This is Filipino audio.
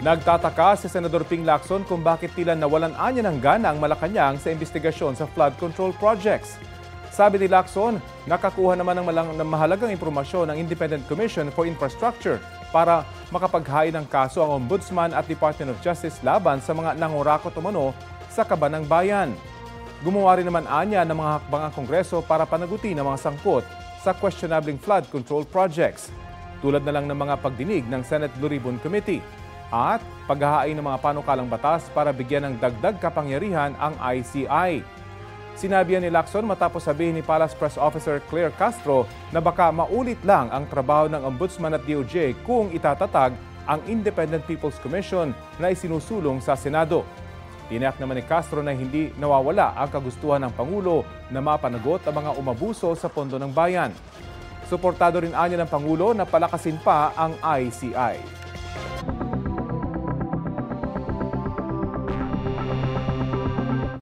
Nagtataka si Senador Ping Lacson kung bakit tila nawalan anya ng gana ang Malacanang sa investigasyon sa flood control projects. Sabi ni Lacson, nakakuha naman ng mahalagang impormasyon ng Independent Commission for Infrastructure para makapaghain ng kaso ang Ombudsman at Department of Justice laban sa mga nangurakot umano sa kaban ng bayan. Gumawa rin naman anya ng mga hakbang ang Kongreso para panagutin ang mga sangkot sa questionabling flood control projects, tulad na lang ng mga pagdinig ng Senate Blue Ribbon Committee at paghahain ng mga panukalang batas para bigyan ng dagdag kapangyarihan ang ICI. Sinabi ni Lacson matapos sabihin ni Palace Press Officer Claire Castro na baka maulit lang ang trabaho ng Ombudsman at DOJ kung itatatag ang Independent People's Commission na isinusulong sa Senado. Tiniyak naman ni Castro na hindi nawawala ang kagustuhan ng Pangulo na mapanagot ang mga umabuso sa pondo ng bayan. Suportado rin anya ng Pangulo na palakasin pa ang ICI.